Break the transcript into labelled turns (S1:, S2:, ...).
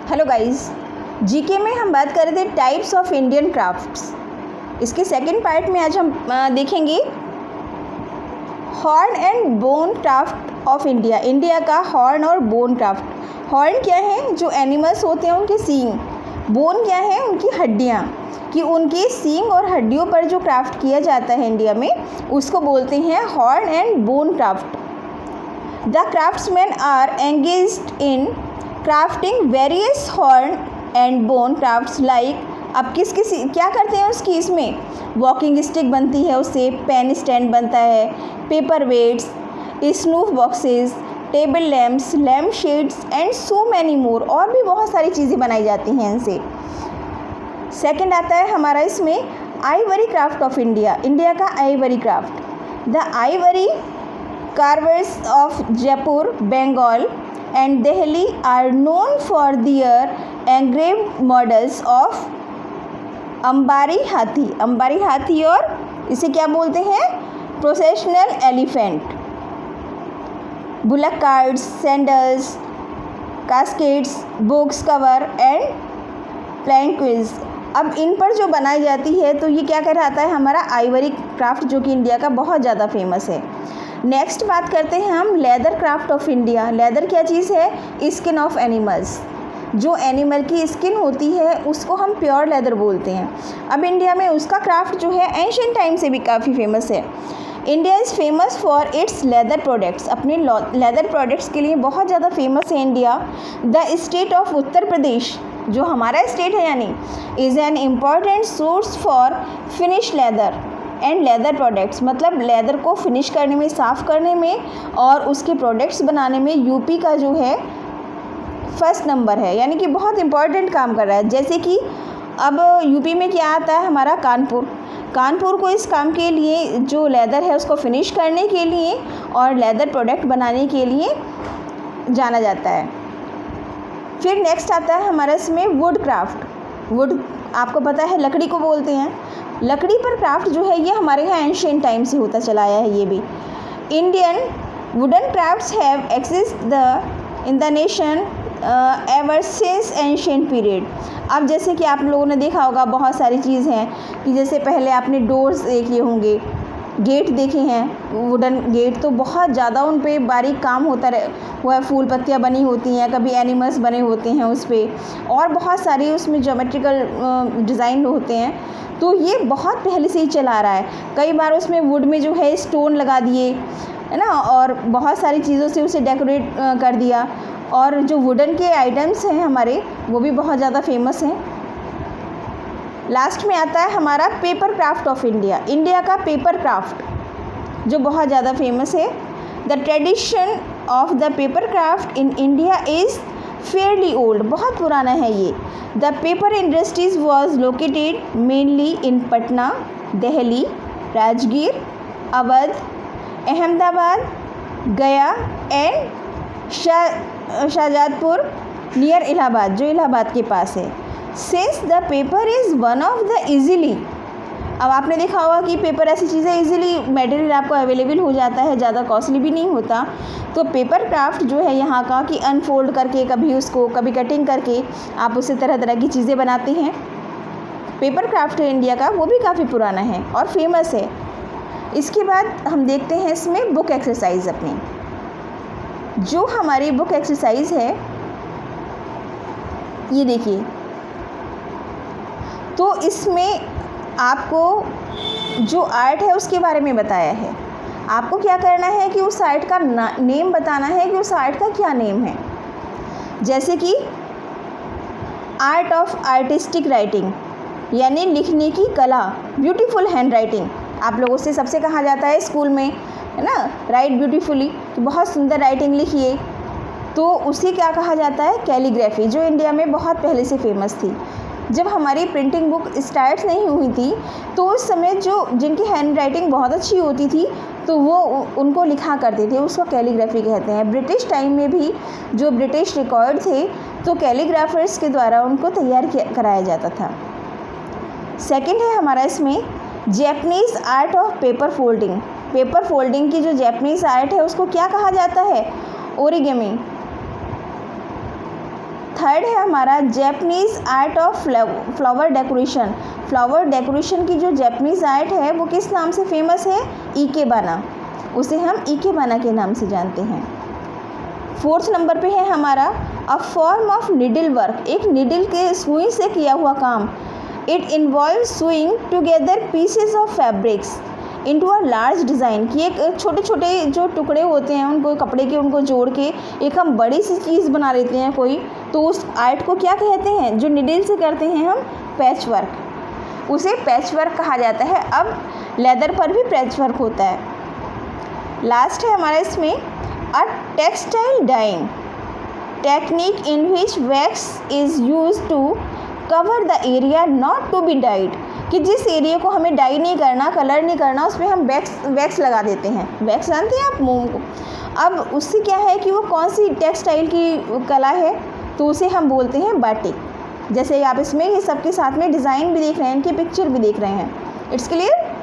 S1: Hello guys, GK में हम बात कर रहे थे टाइप्स ऑफ इंडियन क्राफ्ट्स। इसके सेकंड पार्ट में आज हम देखेंगे horn and bone craft of India. India का हॉर्न और बोन क्राफ्ट। हॉर्न क्या है? जो एनिमल्स होते हैं उनके सींग। बोन क्या है? उनकी हड्डियाँ। कि उनके सींग और हड्डियों पर जो क्राफ्ट किया जाता है इंडिया में, उसको बोलते हैं horn and bone craft. The craftsman are engaged in crafting various horn and bone crafts like. अब क्या करते हैं उसकी? इसमें वॉकिंग स्टिक बनती है, उससे पेन स्टैंड बनता है, paper weights, snuff boxes, table lamps, lamp shades and so many more. और भी बहुत सारी चीज़ें बनाई जाती हैं इनसे। सेकंड आता है हमारा इसमें ivory craft of India. India का ivory craft. The ivory carvers of Jaipur, Bengal and Delhi are known for their engraved models of ambari hathi. अंबारी हाथी और इसे क्या बोलते हैं? Processional elephant. Bullock carts, sandals, caskets, books cover and palanquins. अब इन पर जो बनाई जाती है तो ये क्या कहलाता है? हमारा आइवरी क्राफ्ट, जो कि इंडिया का बहुत ज़्यादा फेमस है। नेक्स्ट बात करते हैं हम leather craft of India. Leather क्या चीज़ है? Skin of animals. जो एनिमल की स्किन होती है उसको हम प्योर लेदर बोलते हैं। अब इंडिया में उसका क्राफ्ट जो है एंशिएंट टाइम से भी काफ़ी फेमस है। India is famous for its leather products. अपने लेदर प्रोडक्ट्स के लिए बहुत ज़्यादा फेमस है India. The state of Uttar Pradesh, जो हमारा स्टेट है यानी, is an important source for finish leather and leather products. मतलब लेदर को फिनिश करने में, साफ़ करने में और उसके प्रोडक्ट्स बनाने में यूपी का जो है फर्स्ट नंबर है, यानी कि बहुत इंपॉर्टेंट काम कर रहा है। जैसे कि अब यूपी में क्या आता है? हमारा कानपुर। कानपुर को इस काम के लिए, जो लेदर है उसको फिनिश करने के लिए और लेदर प्रोडक्ट बनाने के लिए जाना जाता है। फिर नेक्स्ट आता है हमारा इसमें वुड क्राफ्ट। वुड आपको पता है लकड़ी को बोलते हैं। लकड़ी पर क्राफ्ट जो है ये हमारे यहाँ एंशिएंट टाइम से होता चला आया है। ये भी Indian wooden crafts have exist in the nation ever since ancient period. अब जैसे कि आप लोगों ने देखा होगा बहुत सारी चीज़ हैं कि जैसे पहले आपने डोर्स देखे होंगे, गेट देखे हैं, वुडन गेट, तो बहुत ज़्यादा उन पे बारीक काम होता हुआ है। फूल पत्तियाँ बनी होती हैं, कभी एनिमल्स बने होते हैं उस पर, और बहुत सारी उसमें ज्योमेट्रिकल डिज़ाइन होते हैं। तो ये बहुत पहले से ही चला आ रहा है। कई बार उसमें वुड में जो है स्टोन लगा दिए, है ना, और बहुत सारी चीज़ों से उसे डेकोरेट कर दिया। और जो वुडन के आइटम्स हैं हमारे, वो भी बहुत ज़्यादा फेमस हैं। लास्ट में आता है हमारा paper craft of India. India का पेपर क्राफ्ट जो बहुत ज़्यादा फेमस है। The tradition of the paper craft in India is Fairlie old. बहुत पुराना है ये। The paper industries was located mainly इन पटना, दिल्ली, राजगीर, अवध, अहमदाबाद, गया एंड शाहजहाँपुर नियर इलाहाबाद, जो इलाहाबाद के पास है। Since the paper is one of the easily. अब आपने देखा होगा कि पेपर ऐसी चीज़ है, ईजिली मटेरियल आपको अवेलेबल हो जाता है, ज़्यादा कॉस्टली भी नहीं होता। तो पेपर क्राफ्ट जो है यहाँ का, कि अनफोल्ड करके कभी उसको कभी कटिंग करके आप उससे तरह तरह की चीज़ें बनाते हैं। पेपर क्राफ्ट है इंडिया का, वो भी काफ़ी पुराना है और फेमस है। इसके बाद हम देखते हैं इसमें बुक एक्सरसाइज अपनी। जो हमारी बुक एक्सरसाइज है ये देखिए, तो इसमें आपको जो आर्ट है उसके बारे में बताया है। आपको क्या करना है कि उस आर्ट का नेम बताना है कि उस आर्ट का क्या नेम है। जैसे कि आर्ट ऑफ आर्टिस्टिक राइटिंग, यानी लिखने की कला, ब्यूटीफुल हैंड राइटिंग। आप लोगों से सबसे कहा जाता है स्कूल में, है ना, राइट ब्यूटीफुली, तो बहुत सुंदर राइटिंग लिखिए, तो उसे क्या कहा जाता है? कैलीग्राफी, जो इंडिया में बहुत पहले से फेमस थी। जब हमारी प्रिंटिंग बुक स्टार्ट नहीं हुई थी तो उस समय जो जिनकी हैंड राइटिंग बहुत अच्छी होती थी तो वो उनको लिखा करते थे, उसको कैलीग्राफी कहते हैं। ब्रिटिश टाइम में भी जो ब्रिटिश रिकॉर्ड थे तो कैलीग्राफर्स के द्वारा उनको तैयार कराया जाता था। सेकंड है हमारा इसमें Japanese art of paper folding. Paper folding की जो जैपनीज़ आर्ट है उसको क्या कहा जाता है? ओरिगेमी। थर्ड है हमारा Japanese art of flower decoration. Flower decoration की जो जैपनीज़ आर्ट है वो किस नाम से फेमस है? इकेबाना। उसे हम इकेबाना के नाम से जानते हैं। फोर्थ नंबर पे है हमारा a form of needle work, एक निडल के सुई से किया हुआ काम। It involve sewing together pieces of fabrics into a large design, कि एक छोटे छोटे जो टुकड़े होते हैं उनको कपड़े के उनको जोड़ के एक हम बड़ी सी चीज़ बना लेते हैं कोई, तो उस आर्ट को क्या कहते हैं? जो निडल से करते हैं हम, पैच वर्क, उसे पैच वर्क कहा जाता है। अब लेदर पर भी पैच वर्क होता है। लास्ट है हमारा इसमें a textile dyeing technique in which wax is use to cover the area not to be dyed, कि जिस एरिया को हमें डाई नहीं करना, कलर नहीं करना, उसमें हम वैक्स लगा देते हैं। वैक्स जानते हैं आप, मोम को। अब उससे क्या है कि वो कौन सी टेक्सटाइल की कला है, तो उसे हम बोलते हैं बाटिक। जैसे आप इसमें ये सबके साथ में डिज़ाइन भी देख रहे हैं, इनकी पिक्चर भी देख रहे हैं। It's clear.